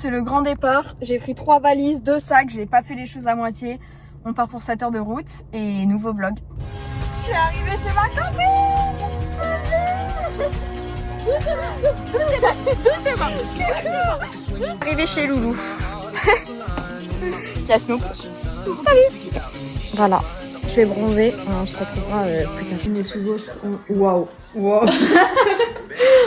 c'est le grand départ. J'ai pris 3 valises, 2 sacs, j'ai pas fait les choses à moitié. On part pour 7 heures de route et nouveau vlog. Je suis arrivée chez ma copine. Doucement. Arrivée chez Loulou. Il y a Snoop. Salut. Voilà, je vais bronzer. On se retrouvera plus tard. On est sous grosse... Waouh.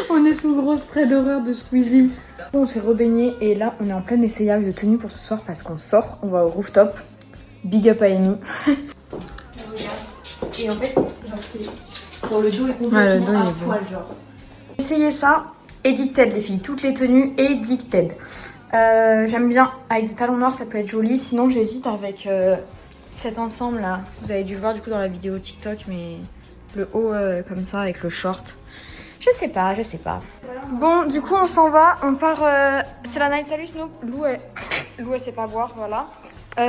On est sous grosse trait d'horreur de Squeezie. On s'est rebaigné et là on est en plein essayage de tenue pour ce soir parce qu'on sort, on va au rooftop. Big up à Amy. Et en fait, pour le dos est complètement à poil genre. Essayez ça, Addicted les filles, toutes les tenues Addicted. J'aime bien, avec des talons noirs ça peut être joli, sinon j'hésite avec cet ensemble là. Vous avez dû le voir du coup dans la vidéo TikTok, mais le haut comme ça avec le short. Je sais pas. Bon, du coup, on s'en va. On part... C'est la night. Salut, Snoop. Lou, elle sait pas boire, voilà.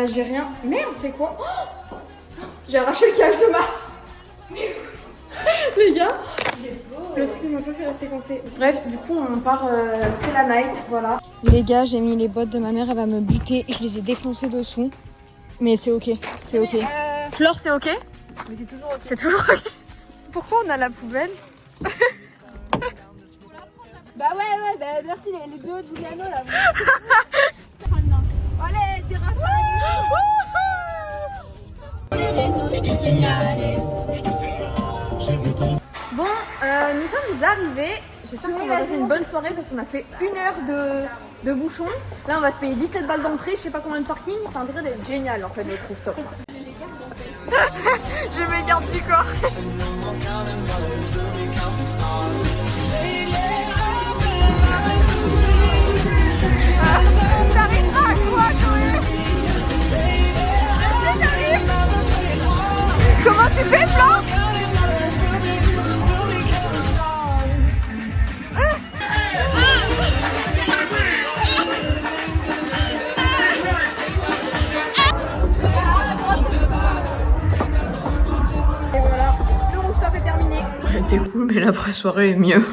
J'ai rien... Merde, c'est quoi? Oh, j'ai arraché le cage de ma... Les gars, le speed m'a pas fait rester coincé. Bref, du coup, on part... C'est la night, voilà. Les gars, j'ai mis les bottes de ma mère. Elle va me buter. Je les ai défoncées dessous. Mais c'est ok. C'est ok. Flore, c'est ok? Mais c'est toujours ok. C'est toujours ok. Pourquoi on a la poubelle? Bah ouais, bah merci les deux de Giuliano là. Allez, t'es Bon, nous sommes arrivés. J'espère qu'on va passer une bonne soirée parce qu'on a fait 1 heure de bouchon. Là, on va se payer 17 balles d'entrée, je sais pas combien de parking. C'est un intérêt d'être génial en fait, le rooftop. Je me garde du corps. J'arrive pas à quoi quand même. Comment tu fais, Flan? Et voilà, le rooftop est terminé. C'était cool, mais l'après-soirée est mieux.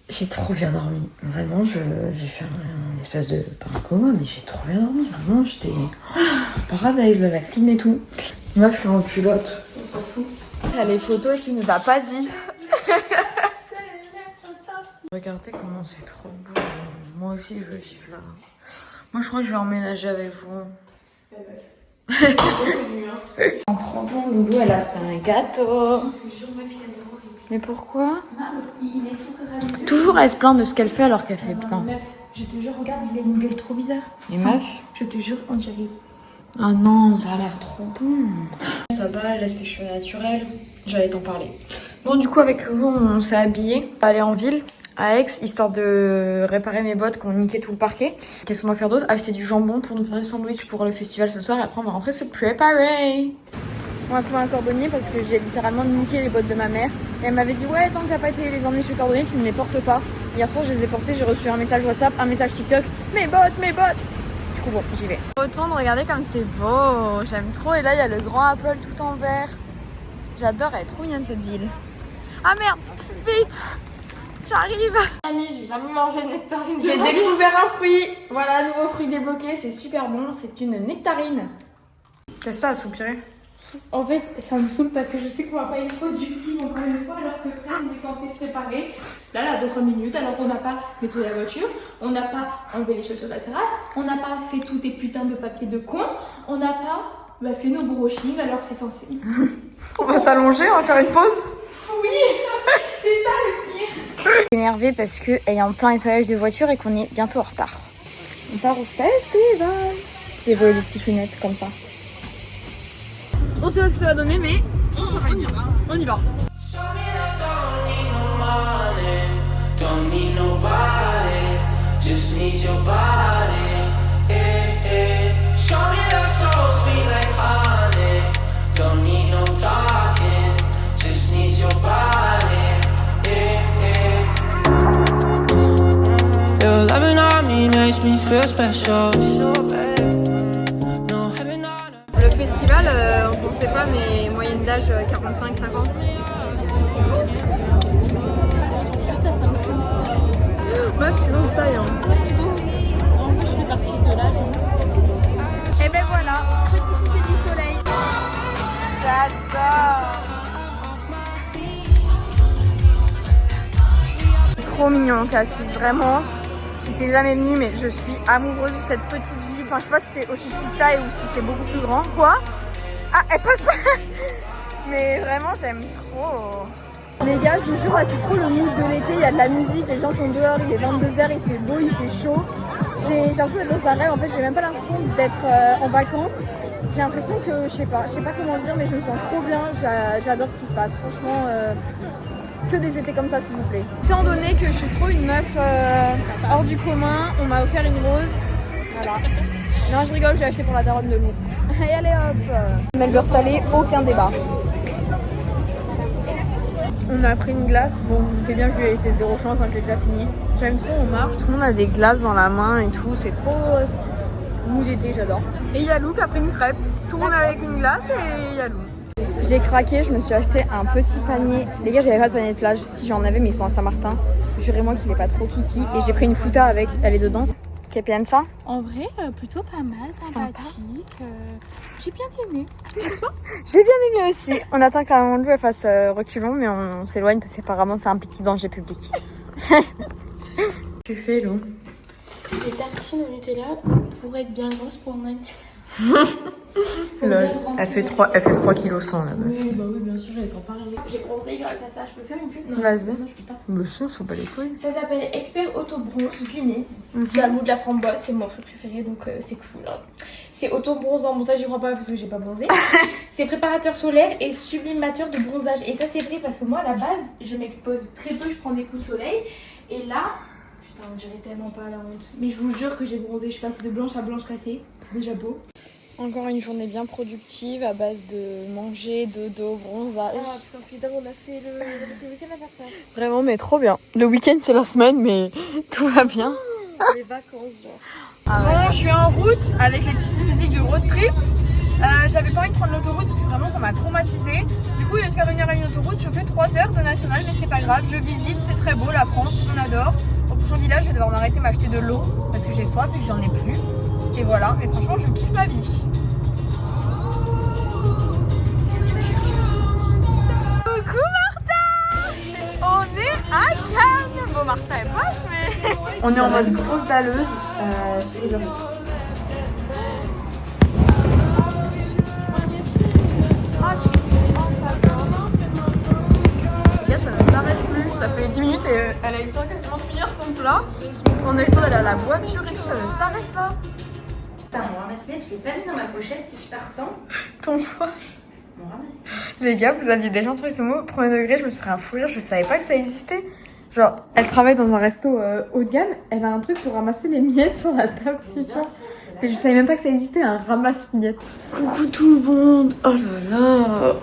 J'ai trop bien dormi. Vraiment, j'ai fait un espèce de... pas un coma, mais j'ai trop bien dormi. Vraiment, j'étais... paradise, là, la clim et tout. Moi, je suis en culotte. T'as les photos et tu nous as pas dit. Regardez comment c'est trop beau. Moi aussi, je veux vivre là. Moi, je crois que je vais emménager avec vous. En 30 ans, Loulou, elle a fait un gâteau. Mais pourquoi? Il est tout grave. Toujours elle se plaint de ce qu'elle fait alors qu'elle fait plein. Je te jure, regarde, il a une gueule trop bizarre. Les meufs? Je te jure, on dirait. Ah non, ça a l'air trop bon. Ça va, elle a ses cheveux naturels. J'allais t'en parler. Bon, du coup, avec Loulou, on s'est habillés. On va aller en ville, à Aix, histoire de réparer mes bottes qui ont niqué tout le parquet. Qu'est-ce qu'on va faire d'autre? Acheter du jambon pour nous faire des sandwichs pour le festival ce soir. Et après, on va rentrer se préparer. On va trouver un cordonnier parce que j'ai littéralement niqué les bottes de ma mère. Et elle m'avait dit ouais, tant que t'as pas été les emmener chez le cordonnier, tu ne les portes pas. Hier soir, je les ai portés, j'ai reçu un message WhatsApp, un message TikTok. Mes bottes. Du coup, bon, j'y vais. Retourne, regardez comme c'est beau. J'aime trop. Et là, il y a le grand Apple tout en vert. J'adore, elle est trop mignonne cette ville. Ah merde, vite, j'arrive. Ami, j'ai jamais mangé de nectarine. J'ai découvert un fruit. Voilà, nouveau fruit débloqué, c'est super bon. C'est une nectarine. Qu'est-ce que ça à soupirer? En fait, ça me saoule parce que je sais qu'on va pas être productive encore une fois alors que Fred il est censé se préparer. Là, 2-3 minutes, alors qu'on n'a pas nettoyé la voiture, on n'a pas enlevé les choses sur la terrasse, on n'a pas fait tous des putains de papiers de con, on n'a pas fait nos brushing alors que c'est censé. On va s'allonger, on va faire une pause. Oui, c'est ça le pire. Énervée parce qu'elle est en plein nettoyage de voiture et qu'on est bientôt en retard. On part au festival. J'ai volé des petites lunettes comme ça. On sait pas ce que ça va donner, mais on s'en va bien. On y va. Don't need nobody, just need your body. Show me that so sweet like honey. Don't need no talking, just need your body. Your loving on me makes me feel special. No heaven on. Le festival, on pensait pas, mais moyenne d'âge 45-50. Meuf, tu longes taille. Hein. En fait, je fais partie de l'âge. Et ben voilà, petit coucher du soleil. J'adore. Trop mignon Cassis, vraiment. J'étais jamais venue mais je suis amoureuse de cette petite ville. Enfin je sais pas si c'est aussi petit que ça ou si c'est beaucoup plus grand. Quoi? Ah elle passe pas. Mais vraiment j'aime trop. Les gars, je vous jure, c'est trop le mood de l'été. Il y a de la musique, les gens sont dehors, il est 22h, il fait beau, il fait chaud. J'ai l'impression d'être dans un rêve. En fait, j'ai même pas l'impression d'être en vacances. J'ai l'impression que, je sais pas comment dire, mais je me sens trop bien. J'adore ce qui se passe. Franchement, que des étés comme ça, s'il vous plaît. Étant donné que je suis trop une meuf hors du commun, on m'a offert une rose. Voilà. Non, je rigole, je l'ai acheté pour la daronne de Lou. Et allez hop. Mais le beurre salé, aucun débat. On a pris une glace, bon vous doutez bien que je lui ai laissé 0 chance, hein, que j'ai déjà fini. J'aime trop, on marche, tout le monde a des glaces dans la main et tout, c'est trop mood d'été, j'adore. Et il y a Lou qui a pris une crêpe. Tout le monde avec une glace et il y a Lou. J'ai craqué, je me suis acheté un petit panier. Les gars, j'avais pas de panier de plage, si j'en avais mais ils sont à Saint-Martin. Jurez-moi qu'il est pas trop kiki. Et j'ai pris une fouta avec, elle est dedans. Che pensa? En vrai, plutôt pas mal, sympathique. J'ai bien aimé. J'ai bien aimé aussi. On attend qu'un moment Lou elle fasse reculons mais on s'éloigne parce qu'apparemment c'est un petit danger public. Tu fais Lou? Les tartines au Nutella pour être bien grosses pour mon anniversaire. Lol, elle fait 3 kg 100 là-bas. Oui, bah oui, bien sûr, j'allais t'en parler. J'ai bronzé grâce à ça. Je peux faire une pub? Non, vas-y. non, je peux pas. Bah ça, faut pas les couilles. Ça s'appelle Expert Auto Bronze Guinness. C'est un goût de la framboise, c'est mon fruit préféré donc c'est cool. Hein. C'est auto bronzant, bon ça j'y crois pas parce que j'ai pas bronzé. C'est préparateur solaire et sublimateur de bronzage. Et ça c'est vrai parce que moi à la base je m'expose très peu, je prends des coups de soleil. Et là, putain on dirait tellement pas la honte. Mais je vous jure que j'ai bronzé, je suis passée de blanche à blanche cassée. C'est déjà beau. Encore une journée bien productive à base de manger, dodo, bronzage. Ah putain c'est dingue, on a fait le week-end à faire ça. Vraiment, mais trop bien. Le week-end c'est la semaine, mais tout va bien. Les vacances genre. Bon, je suis en route avec les petites musiques de road trip. J'avais pas envie de prendre l'autoroute parce que vraiment ça m'a traumatisée. Du coup, au lieu de faire 1 heure à une autoroute, je fais 3 heures de nationale, mais c'est pas grave. Je visite, c'est très beau, la France, on adore. Au prochain village, je vais devoir m'arrêter m'acheter de l'eau parce que j'ai soif et que j'en ai plus. Et voilà, mais franchement, je kiffe ma vie. Coucou Martha! On est à Cannes! Bon, Martha elle passe, mais. On est en mode grosse dalleuse sur le route. J'adore. Les gars, ça ne s'arrête plus. Ça fait 10 minutes et elle a eu le temps quasiment de finir son plat. On a eu le temps d'aller à la voiture et tout, ça ne s'arrête pas. Putain, mon ramasse-miettes, je l'ai pas mis dans ma pochette si je pars sans. Ton choix. Mon ramasse-miettes. Les gars, vous aviez déjà entendu ce mot? Premier degré, je me suis pris un fou rire, je savais pas que ça existait. Genre, elle travaille dans un resto haut de gamme, elle a un truc pour ramasser les miettes sur la table. Et je savais même pas que ça existait, un ramasse-miettes. Coucou tout le monde. Oh là là.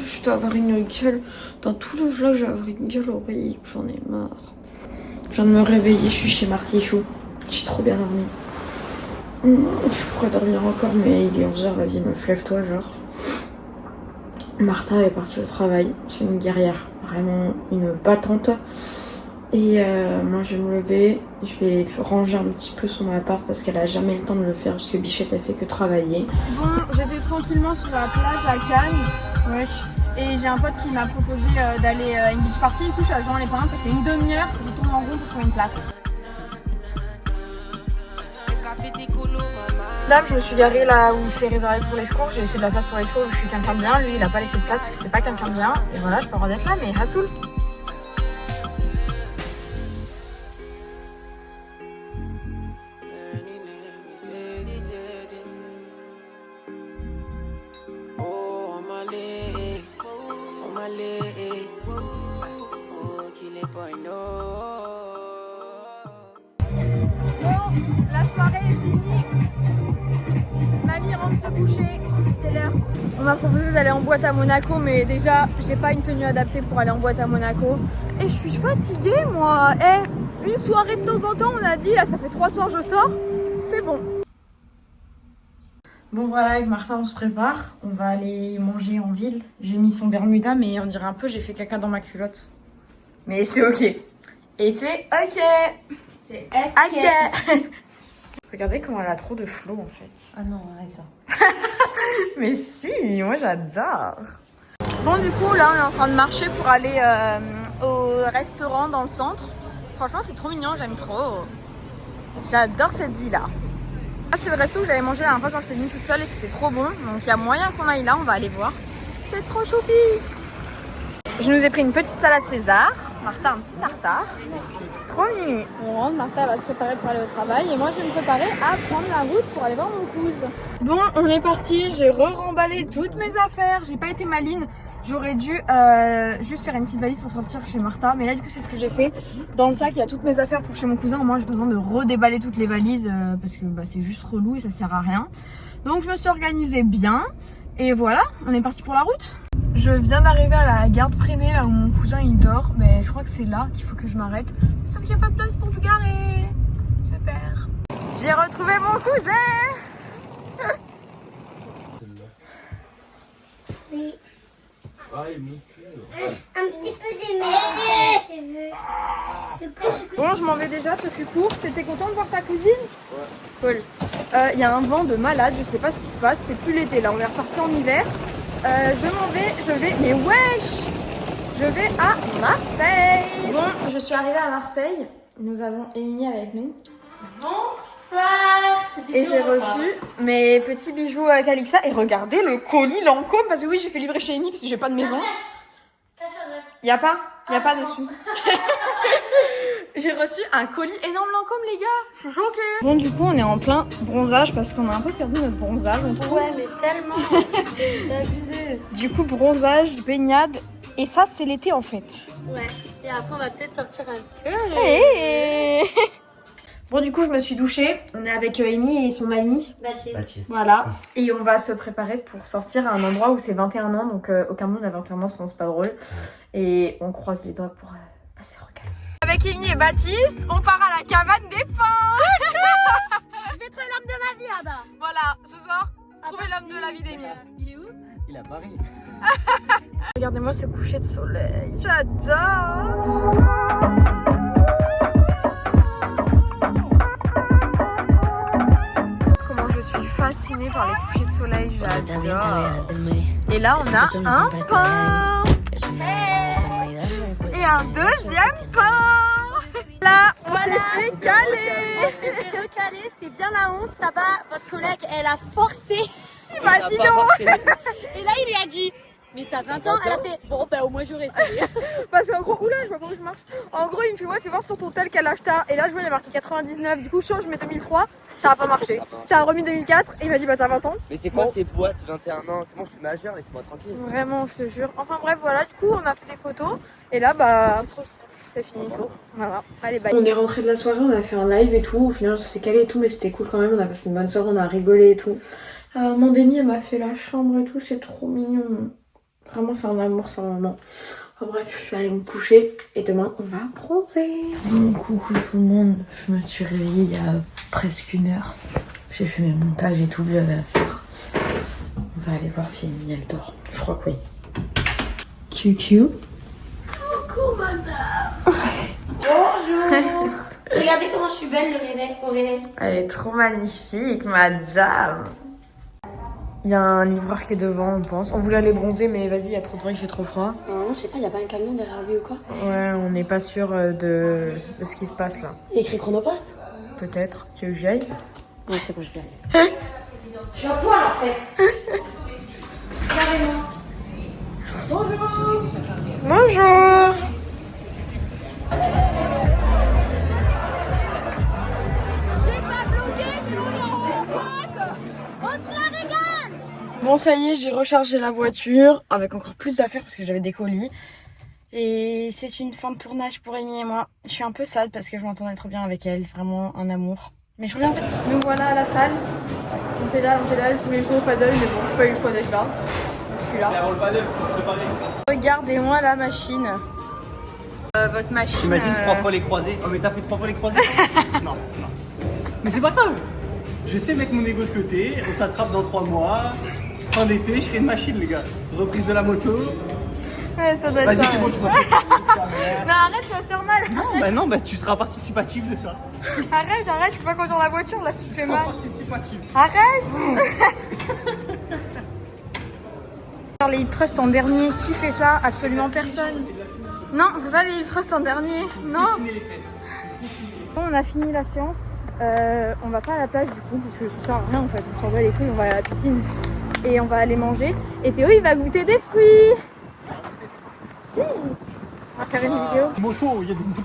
Je dois avoir une gueule. Dans tout le vlog, je dois avoir une gueule horrible. J'en ai marre. Je viens de me réveiller, je suis chez Marty Chou. J'ai trop bien dormi. Je pourrais dormir encore, mais il est 11h, vas-y, meuf, lève-toi, genre. Martha est partie au travail, c'est une guerrière, vraiment une battante. Et moi je vais me lever, je vais ranger un petit peu son appart parce qu'elle a jamais le temps de le faire parce que Bichette elle fait que travailler. Bon, j'étais tranquillement sur la plage à Cannes, wesh. Et j'ai un pote qui m'a proposé d'aller à une beach party, du coup je suis à Jean-les-Pins, ça fait une demi-heure, je tourne en rond pour trouver une place. Là, je me suis garée là où c'est réservé pour les secours. J'ai laissé de la place pour les secours. Je suis quelqu'un de bien. Lui, il a pas laissé de place parce que c'est pas quelqu'un de bien. Et voilà, je peux avoir d'être là, mais Hassoul. La soirée est finie. Mamie rentre se coucher. C'est l'heure. On m'a proposé d'aller en boîte à Monaco, mais déjà, j'ai pas une tenue adaptée pour aller en boîte à Monaco. Et je suis fatiguée, moi. Une soirée de temps en temps, on a dit. Là, ça fait 3 soirs que je sors. C'est bon. Bon, voilà, avec Martha, on se prépare. On va aller manger en ville. J'ai mis son Bermuda, mais on dirait un peu j'ai fait caca dans ma culotte. Mais c'est ok. Et c'est ok. C'est Ok. Regardez comment elle a trop de flow en fait. Ah non, arrête ça. Mais si, moi j'adore. Bon du coup là on est en train de marcher pour aller au restaurant dans le centre. Franchement c'est trop mignon, j'aime trop. J'adore cette vie là. Ah, c'est le resto où j'avais mangé la dernière fois quand j'étais venue toute seule et c'était trop bon. Donc il y a moyen qu'on aille là, on va aller voir. C'est trop choupi. Je nous ai pris une petite salade César. Martha un petit tartare. Trop mimi. On rentre, Martha va se préparer pour aller au travail et moi je vais me préparer à prendre la route pour aller voir mon cousin. Bon, on est parti, j'ai re-remballé toutes mes affaires, j'ai pas été maline. J'aurais dû juste faire une petite valise pour sortir chez Martha, mais là du coup c'est ce que j'ai fait. Dans le sac il y a toutes mes affaires pour chez mon cousin, moi j'ai besoin de redéballer toutes les valises parce que bah, c'est juste relou et ça sert à rien. Donc je me suis organisée bien et voilà, on est parti pour la route. Je viens d'arriver à la gare de Fresnay, là où mon cousin il dort, mais je crois que c'est là qu'il faut que je m'arrête. Sauf qu'il n'y a pas de place pour se garer. Super. J'ai retrouvé mon cousin. Oui. Un petit peu d'émeri, si tu veux. Bon, je m'en vais déjà, ce fut court. T'étais content de voir ta cousine? Ouais. Cool. Il y a un vent de malade, je sais pas ce qui se passe, c'est plus l'été là, on est reparti en hiver. Je vais, mais wesh! Je vais à Marseille. Bon, je suis arrivée à Marseille. Nous avons Amy avec nous. Bonsoir. Et j'ai reçu mes petits bijoux avec Alexa. Et regardez le colis Lancôme, parce que oui, j'ai fait livrer chez Amy parce que j'ai pas de maison. Y a pas dessus. J'ai reçu un colis énorme Lancôme, les gars. Je suis choquée. Bon, du coup, on est en plein bronzage parce qu'on a un peu perdu notre bronzage. On trouve. Ouais, mais tellement. C'est abusé. Du coup, bronzage, baignade. Et ça, c'est l'été en fait. Ouais. Et après, on va peut-être sortir un peu. Hey. Bon, du coup, je me suis douchée. On est avec Amy et son ami. Baptiste. Voilà. Et on va se préparer pour sortir à un endroit où c'est 21 ans. Donc, aucun monde à 21 ans, sinon c'est pas drôle. Et on croise les doigts pour passer au recal. Avec Amy et Baptiste, on part à la cabane des pins. Je vais trouver l'homme de ma vie là-bas. Voilà, ce soir, trouvez l'homme de la vie d'Amy. Il est où? Il est à Paris. Regardez-moi ce coucher de soleil. J'adore. Comment je suis fascinée par les couchers de soleil. J'adore. Et là, on a un pain. Et un deuxième pain. Là, on s'est fait caler. On s'est fait recaler, c'est bien la honte. Ça va, votre collègue, elle a forcé. Il m'a dit non. Et là, il lui a dit, mais t'as 20 ans. Elle a fait, bon, bah au moins j'aurais essayé. Parce qu'en gros, oula, je vois pas où je marche. En gros, il me fait, ouais, fais voir sur ton tel quel âge t'as. Et là, je vois, il y a marqué 99. Du coup, je change, je mets 2003. Ça a pas marché. Ça a remis 2004. Et il m'a dit, bah t'as 20 ans. Mais c'est quoi Bon. ces boîtes 21 ans? C'est bon, je suis majeur, laissez-moi tranquille. Vraiment, je te jure. Enfin bref, voilà, du coup, on a fait des photos. Et là, bah, c'est fini tout. Voilà, allez, bye. On est rentré de la soirée, on a fait un live et tout. Au final, on s'est fait caler et tout, mais c'était cool quand même. On a passé une bonne soirée, on a rigolé et tout. Mon Demi, elle m'a fait la chambre et tout, c'est trop mignon. Vraiment, c'est un amour, c'est un moment. Enfin, bref, je suis allée me coucher et demain, on va bronzer. Coucou tout le monde, je me suis réveillée il y a presque 1 heure. J'ai fait mes montages et tout que j'avais à faire. On va aller voir si Amy elle dort. Je crois que oui. QQ. Coucou, madame. Bonjour. Regardez comment je suis belle au réveil. Elle est trop magnifique, madame. Il y a un livreur qui est devant, on pense. On voulait aller bronzer, mais vas-y, il y a trop de vent, il fait trop froid. Non, je sais pas, y a pas un camion derrière lui ou quoi? Ouais, on n'est pas sûr de ce qui se passe là. Il y a écrit Chronopost? Peut-être. Tu veux que j'y aille? Ouais, c'est bon, je vais aller. Je suis en poil en fait. Regardez-moi. Bonjour. Bonjour. Bon, ça y est, j'ai rechargé la voiture avec encore plus d'affaires parce que j'avais des colis. Et c'est une fin de tournage pour Amy et moi. Je suis un peu sad parce que je m'entendais trop bien avec elle. Vraiment un amour. Mais je reviens. Nous voilà à la salle. On pédale. Je voulais jouer au paddle, mais bon, j'ai pas eu le choix d'être là. Je suis là. Regardez-moi la machine. Votre machine. J'imagine 3 fois les croisés. Oh, mais t'as fait 3 fois les croisés? Non, non. Mais c'est pas grave. Je sais mettre mon ego de côté. On s'attrape dans 3 mois. Fin d'été, je serai une machine, les gars. Reprise de la moto. Ouais, ça doit être Vas-y, ça. c'est bon, Ouais. tu vas faire. Non, arrête, tu vas te faire mal. Non, bah tu seras participatif de ça. Arrête, je peux pas conduire la voiture là si tu fais mal. Participatif. Arrête. Les hip thrusts en dernier, qui fait ça? Absolument personne. Non, on fait pas les hip thrusts en dernier. Non. Bon, on a fini la séance. On va pas à la plage du coup parce que ça sert à rien en fait. On s'en va les couilles, on va à la piscine et on va aller manger. Et Théo il va goûter des fruits. Si. On va faire une vidéo. Moto, il y a des motos.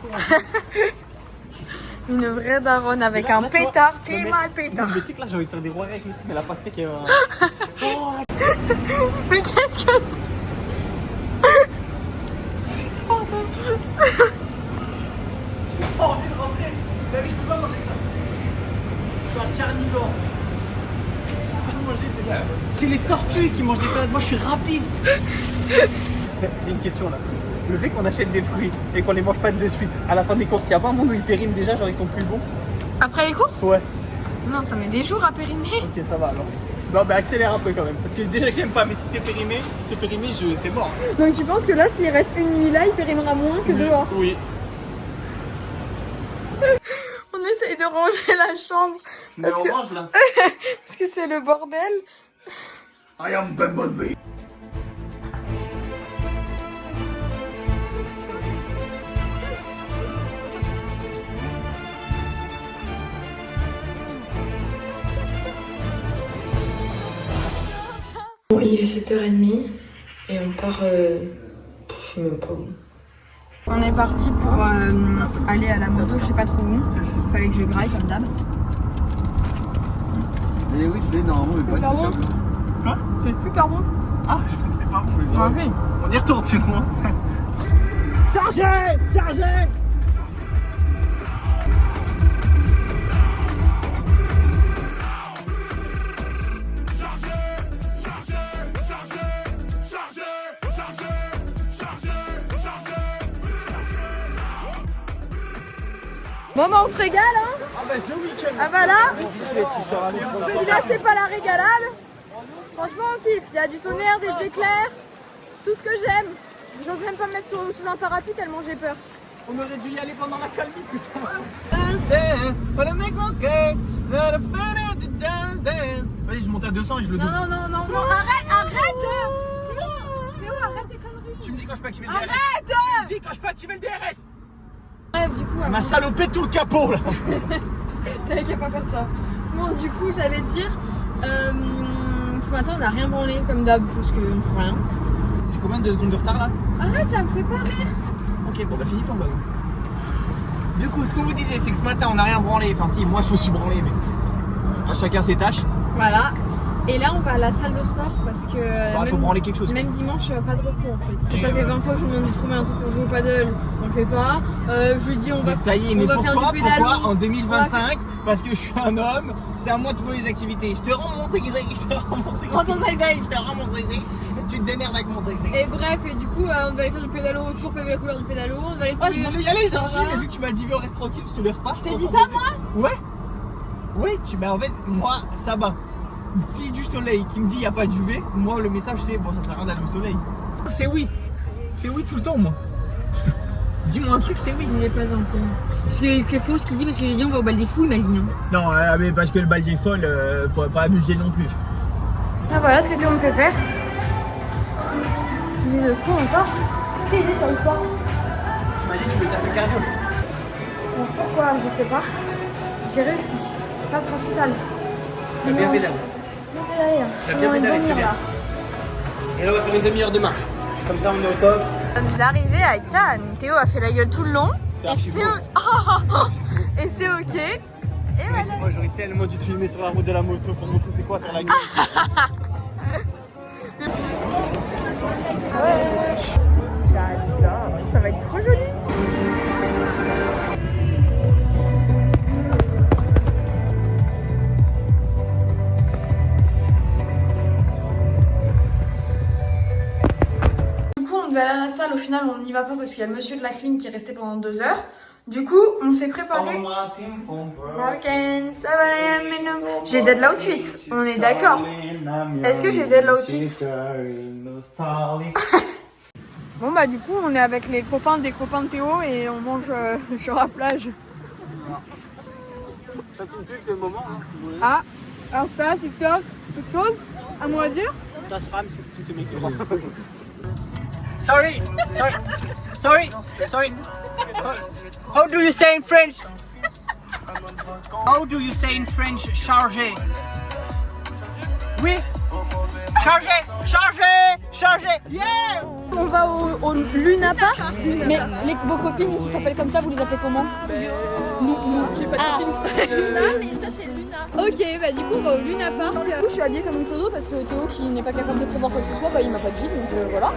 Une vraie daronne avec Là, un là, tu vois, pétard. le T'es mec- mal pétard. Mais tu sais que là j'ai envie de faire des rois avec le truc, mais la pastèque est. Mais qu'est-ce que Pardon. J'ai pas envie de rentrer. Mais je peux pas manger ça. Je suis un carnivore. Je peux pas manger des... C'est les tortues qui mangent des salades. Moi je suis rapide. J'ai une question là. Le fait qu'on achète des fruits et qu'on les mange pas de suite, à la fin des courses, il y a pas un monde où ils périment déjà, genre ils sont plus bons? Après les courses? Ouais. Non, ça met des jours à périmer. Ok, ça va alors. Non, bah accélère un peu quand même. Parce que déjà que j'aime pas, mais si c'est périmé, c'est mort. Donc tu penses que là, s'il reste une nuit là, il périmera moins que dehors? Oui. On essaye de ranger la chambre Mais parce on que, range là. parce que c'est le bordel. I am Bumblebee. Bon, il est 7h30 et on part. Je sais même pas où. On est parti pour aller à la moto, je sais pas trop où. Fallait que je graille comme d'hab. Mais oui, mais non, mais pas Super bon. Quoi? C'est super bon. Ah, je crois que c'est pas bon. Ah oui. On y retourne sinon. Chargez! Chargez! Bon bah on se régale hein. Ah bah ce week-end. Ah bah là, Si si là c'est pas la régalade, franchement on kiffe. Il y a du tonnerre, des éclairs, tout ce que j'aime. J'ose même pas me mettre sous un parapluie tellement j'ai peur. On aurait dû y aller pendant la calmie, putain. Vas-y, je monte à 200 et je le double. Non, arrête Théo, arrête tes conneries. Tu me dis quand je peux activer le DRS. Arrête. Tu me dis quand je peux activer le DRS. Bref, du coup, Elle m'a salopé tout le capot là. t'avais qu'à pas faire ça. Bon, du coup, j'allais dire, ce matin on a rien branlé comme d'hab parce qu'on ne fait rien. J'ai combien de secondes de retard là? Arrête, ça me fait pas rire. Ok, bon bah finis ton blog. Du coup, ce qu'on vous disait, c'est que ce matin on n'a rien branlé. Enfin si, moi je me suis branlé, mais à chacun ses tâches. Voilà. Et là, on va à la salle de sport parce que Bah, faut branler quelque chose. même dimanche, pas de repos en fait. Ça fait 20 fois que je me demande de trouver un truc pour jouer au paddle, on le fait pas. Je lui dis on va, Mais ça y est, on mais va faire pourquoi, du pédalo. pourquoi en 2025? Parce que je suis un homme, c'est à moi de trouver les activités. Je te rends mon zigzag, je te rends mon zigzag. Prends ton zigzag. Je te rends mon zigzag. Et tu te démerdes avec mon zigzag. Et bref, et du coup, on va aller faire du pédalo, toujours PV la couleur du pédalo. On va aller Ah, je voulais y aller, Georgie, Voilà. mais vu que tu m'as dit, on reste tranquille, je te le repas. Je t'ai dit ça, moi? Ouais. Ouais, bah en fait, moi, ça va. Une fille du soleil qui me dit, y a pas d'UV, moi, le message, c'est, bon, ça sert à rien d'aller au soleil. C'est oui. C'est oui tout le temps, moi. Dis-moi un truc, c'est oui. Il est pas gentil. Parce que c'est faux ce qu'il dit, parce que j'ai dit on va au bal des fous, il m'a dit non. Non, mais parce que le bal des folles, faut pas abuser non plus. Ah voilà ce que Théo me fait faire. Il est de quoi encore? Quelle idée sur le sport? Tu m'as dit que tu voulais taper cardio. Bon, pourquoi? Je sais pas. J'ai réussi. C'est ça le principal. T'as bien pédalé. Bien pédalé. T'as bien pédalé, c'est bien. Et là, on va faire une demi-heure de marche. Comme ça, on est au top. Nous sommes arrivés à Cannes. Théo a fait la gueule tout le long. C'est Et archi c'est beau. et c'est ok. Et voilà. Moi, j'aurais tellement dû te filmer sur la route de la moto pour montrer c'est quoi faire la gueule. J'adore. Ça va être trop joli. Du coup, on devait aller à la salle. Au final, on n'y va pas parce qu'il y a le monsieur de la clim qui est resté pendant 2 heures. Du coup, on s'est préparé. Ok, ça va aller maintenant. J'ai dead l'outfit, on est d'accord. Est-ce que j'ai dead l'outfit? Bon bah du coup on est avec les copains des copains de Théo et on mange sur la plage. Ça tombe plus quel moment hein. Ah, Insta, TikTok, quelque chose à moi à dire? Ça se rame sur tous ces mecs qui vont. Sorry. How do you say in French? How do you say in French charger? Oui. Charger. Yeah. On va au Luna Park, mais vos copines qui s'appellent comme ça, vous les appelez comment? J'ai pas de copine qui s'appelle Luna, mais ça c'est Luna. Ok, bah du coup on va au Luna Park. Du coup je suis habillée comme une clodo parce que Théo qui n'est pas capable de prévoir quoi que ce soit, bah il m'a pas dit donc voilà.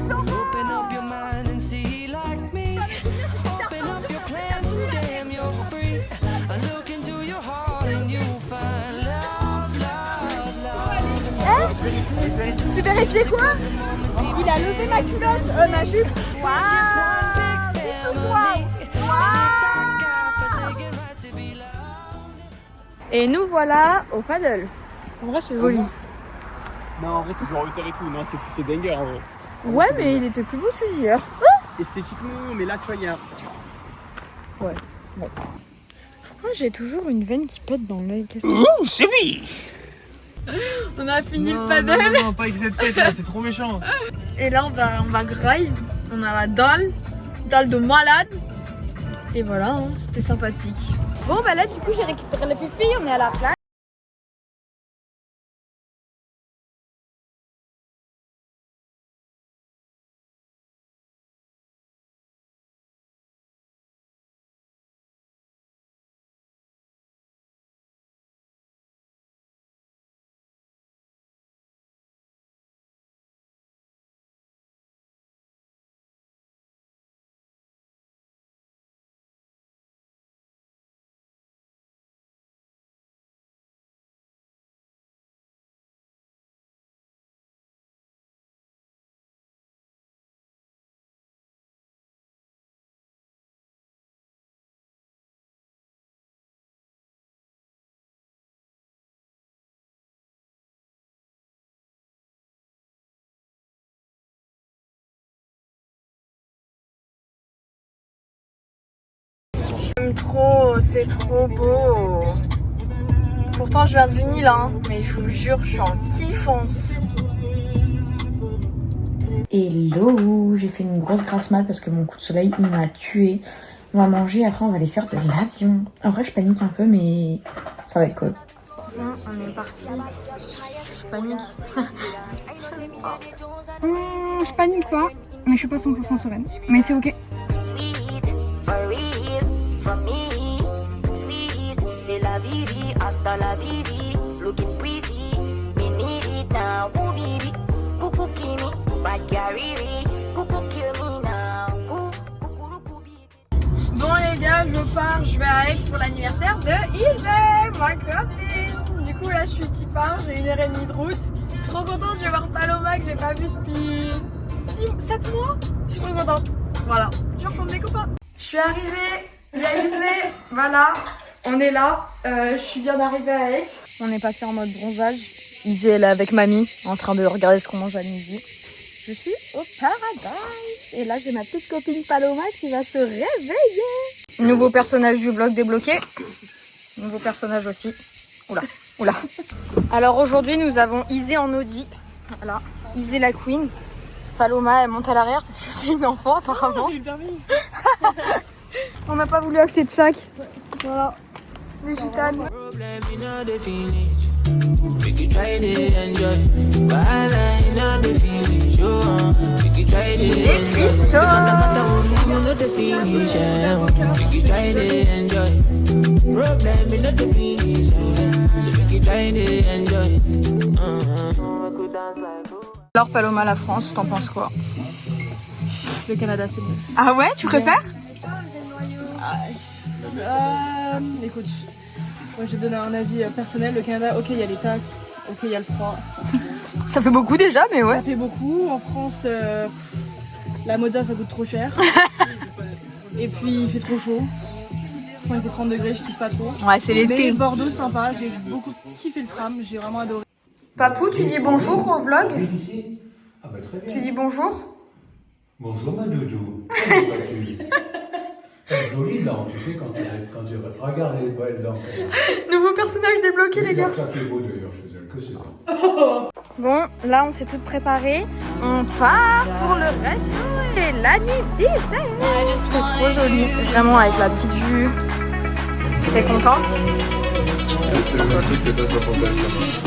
Open up your mind and see like me. Open up your plans and damn you're free. I look into your heart and you'll find love. Tu vérifies quoi? Il a levé ma culotte, ma jupe. Et nous voilà au paddle. En vrai c'est joli. Non, en vrai, tu joues en hauteur et tout. Non, c'est banger en vrai. Ouais, mais il était plus beau celui d'hier. Esthétiquement, mais là, tu vois, il y a. Ouais, bon. Pourquoi j'ai toujours une veine qui pète dans l'œil? Qu'est-ce que Ouh, c'est lui. On a fini le paddle. Non, pas avec cette tête là, c'est trop méchant. Et là, on va graille. On a la dalle de malade. Et voilà, hein, c'était sympathique. Bon, bah là, du coup, j'ai récupéré les filles. On est à la plage. J'aime trop, c'est trop beau. Pourtant je viens de Vinil, hein, mais je vous jure, je suis en kiffance. Hello, j'ai fait une grosse grasse mat parce que mon coup de soleil il m'a tué. On va manger, après on va aller faire de l'avion. En vrai je panique un peu mais ça va être cool. Bon, on est parti. Je panique. Je panique pas, mais je suis pas 100% sereine. Mais c'est ok. For me, sweet, c'est la vivi, hasta la vivi, looking pretty, me need it now, ooh baby, coucou kimi, bad gariri, coucou kill me now, coucou Bon les gars, je pars, je vais à Aix pour l'anniversaire de Isée, ma copine. Du coup là je suis tipard, j'ai 1h30 de route. Je suis trop contente, je vais voir Paloma que j'ai pas vu depuis 7 mois. Je suis trop contente. Voilà, je rencontre mes copains. Je suis arrivée. Il y a Isée, voilà, on est là, je viens d'arriver à Aix. On est passé en mode bronzage. Isée elle est avec mamie en train de regarder ce qu'on mange à midi. Je suis au paradise. Et là j'ai ma petite copine Paloma qui va se réveiller. Nouveau personnage du vlog débloqué. Nouveau personnage aussi. Oula. Alors aujourd'hui nous avons Isée en Audi. Voilà, Isée la queen. Paloma elle monte à l'arrière parce que c'est une enfant apparemment. J'ai eu le permis. On n'a pas voulu acheter de sac. Voilà. Les gitanes. Isée Christo. Alors Paloma, la France, t'en penses quoi? Le Canada c'est mieux. Ah ouais, tu préfères? Écoute, moi je vais donner un avis personnel. Le Canada, ok, il y a les taxes, ok, il y a le froid. Ça fait beaucoup déjà, mais ouais. Ça fait beaucoup. En France, la mozza ça coûte trop cher. Et puis il fait trop chaud. Quand il fait 30 degrés, je kiffe pas trop. Ouais, c'est l'été. Mais Bordeaux, sympa. J'ai beaucoup kiffé le tram, j'ai vraiment adoré. Papou, tu dis bonjour au vlog? Ici? Ah bah très bien. Tu dis bonjour? Bonjour ma doudou. T'as de jolies dents, tu sais, quand tu regardes les belles dents. Nouveau personnage débloqué, les gars. C'est ça qui est beau d'ailleurs chez elle, que c'est ça. Bon, là, on s'est toutes préparées. On part pour le resto et la nuit dessert. C'est trop joli. Vraiment, avec la petite vue. T'es contente? C'est le truc que t'as sur ton téléphone.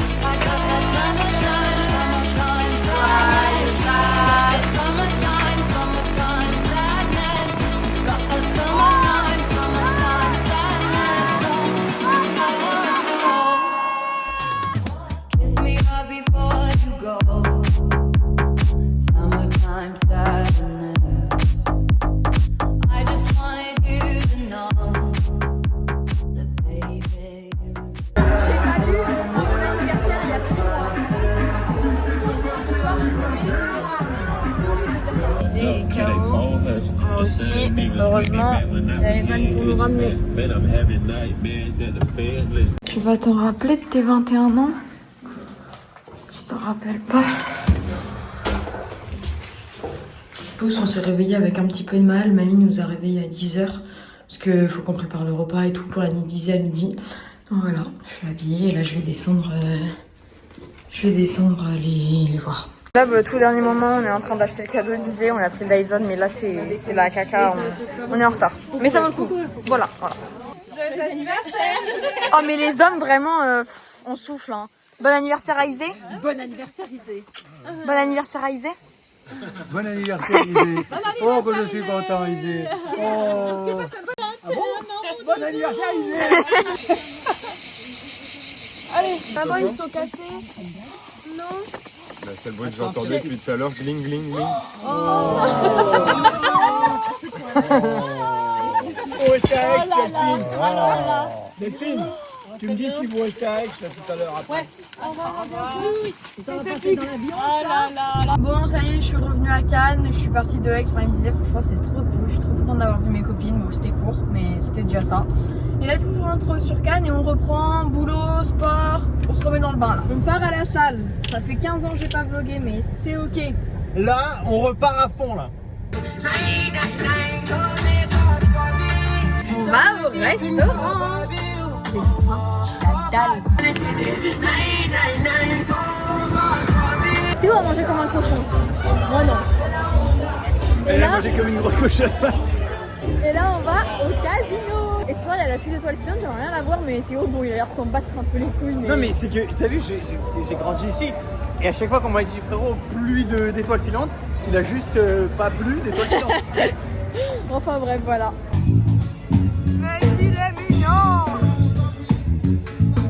Aussi, heureusement, il y a Evan pour nous ramener. Tu vas t'en rappeler de tes 21 ans? Je t'en rappelle pas. On s'est réveillé avec un petit peu de mal. Mamie nous a réveillés à 10h. Parce qu'il faut qu'on prépare le repas et tout pour la nuit 10 à midi. Donc voilà, je suis habillée et là je vais descendre, les voir. Là, tout dernier moment, on est en train d'acheter le cadeau d'Izé. On a pris Dyson, mais là c'est la caca. On est en retard. Mais ça vaut le coup. Voilà. Joyeux anniversaire. Oh, mais les hommes, vraiment, on souffle. Hein. Bon anniversaire à Izé. Bon anniversaire, Izé. Bon anniversaire à Izé. Bon anniversaire Isée. Oh que je suis content Isée. Oh. Ah bon? Bon anniversaire, Izé. Allez, maman, ils sont cassés. Non. Bah, c'est le bruit que j'entendais depuis tout à l'heure. Gling, gling, gling. Oh Delphine, tu me dis si vous restez avec tout à l'heure après. Ouais. Au revoir, Ça va passer dans l'avion. Bon, ça y est, je suis revenue à Cannes. Je suis partie de Aix pour m'amuser. Franchement, c'est trop cool. Je suis trop contente d'avoir vu mes copines. Bon, c'était court, mais c'était déjà ça. Et là, toujours entre sur Cannes et on reprend boulot, sport. On se remet dans le bain là. On part à la salle. Ça fait 15 ans que j'ai pas vlogué, mais c'est ok. Là, on repart à fond là. On va au restaurant. J'ai faim, la dalle. Théo a mangé comme un cochon. Moi non. Elle a mangé comme une grosse cochonne. Et là, on va au casino. Et ce soir, il y a la pluie d'étoiles filantes. J'aimerais rien la voir, mais Théo, bon, il a l'air de s'en battre un peu les couilles. Mais... Non mais c'est que, t'as vu, j'ai grandi ici. Et à chaque fois qu'on m'a dit frérot, pluie d'étoiles filantes, il a juste pas plu d'étoiles filantes. Enfin bref, voilà. Mais qu'il est mignon.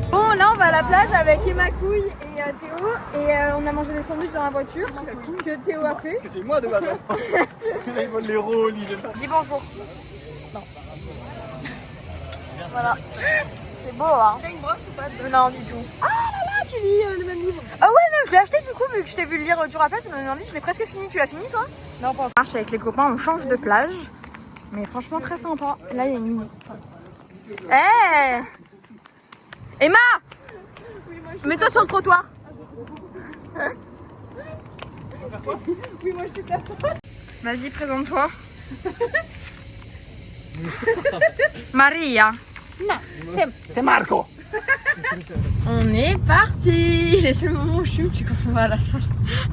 Bon, là, on va à la plage avec Emma Couille et Théo. Et on a mangé des sandwichs dans la voiture que Théo a fait. Parce que c'est moi de base. Là, il vole les rôles, il est pas. Dis bonjour. Non. Voilà. C'est beau, hein. T'as une brosse ou pas? Non, du tout. Ah là là, tu lis le même livre. Ah ouais, non, je l'ai acheté du coup, vu que je t'ai vu le lire du rappel, ça m'a donné envie. Je l'ai presque fini. Tu l'as fini, toi? Non, pas. On marche avec les copains, on change de plage. Mais franchement, très sympa. Là, il y a une... Hé Emma, mets-toi sur le trottoir. Oui, moi je suis là. Vas-y, présente-toi. Maria. Non, C'est Marco. On est parti. Le seul moment où je fume, c'est quand on va à la salle.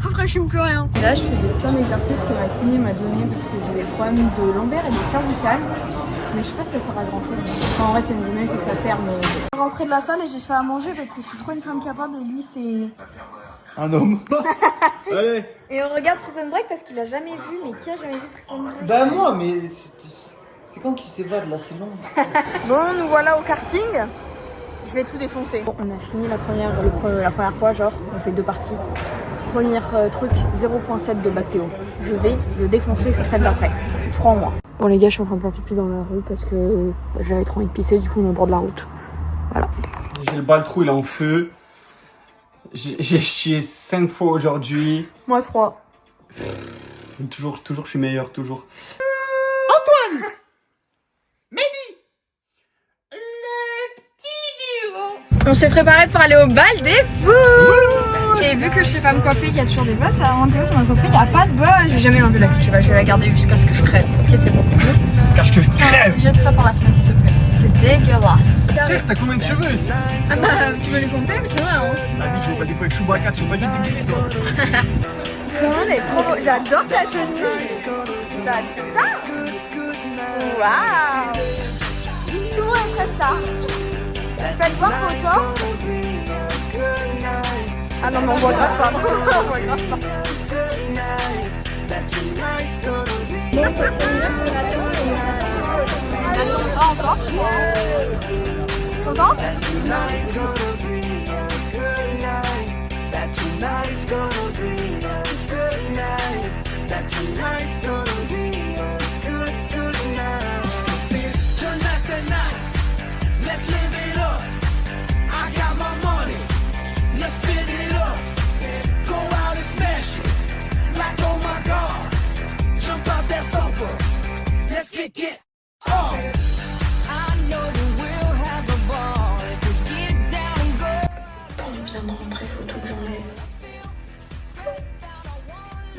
Après, je fume plus rien. Là, je fais des plein d'exercices que ma kiné m'a donné parce que j'ai des problèmes de lombaire et de cervicales. Mais je sais pas si ça sert à grand chose. Enfin, en vrai, c'est une donnée, c'est que ça sert, mais... Je suis rentrée de la salle et j'ai fait à manger parce que je suis trop une femme capable et lui, c'est... Un homme. Allez. Et on regarde Prison Break parce qu'il a jamais vu, mais qui a jamais vu Prison Break? Bah moi, mais c'est quand qu'il s'évade là, c'est long. Bon, nous voilà au karting. Je vais tout défoncer. Bon, on a fini la première fois, genre, on fait 2 parties. Premier truc, 0.7 de Théo. Je vais le défoncer sur celle d'après. Je crois en moi. Bon les gars, je suis en train de faire pipi dans la rue parce que j'avais trop envie de pisser, du coup on est au bord de la route. Voilà. J'ai le bas le trou, il est en feu. J'ai chié 5 fois aujourd'hui. Moi 3. Toujours, je suis meilleur, toujours. Antoine. On s'est préparé pour aller au bal des fous. Ok, vu que je sais pas me coiffer, qu'il y a toujours des bosses, à Théo qui m'a coiffé, il n'y a pas de boss. Je vais jamais enlever la queue de cheval, je vais la garder jusqu'à ce que je crève. Ok, c'est bon. Jusqu'à ce que je crève. Jette ça par la fenêtre, s'il te plaît. C'est dégueulasse. Frère, t'as combien de cheveux? Ah bah, tu veux les compter? Mais c'est vrai, hein. La vie, je vois pas des fois avec Chewbacca, tu vois pas du tout quoi. Tout le monde est trop beau. J'adore ta tenue. J'adore ça. Waouh. Tout le monde est très star. Faites voir vos torses. Ah non, mais on voit grave pas. On voit grave pas. Bon, ça fait bien qu'on attend. On attend pas encore. Contente?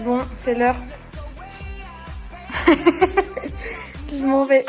Bon, c'est l'heure. Je m'en vais.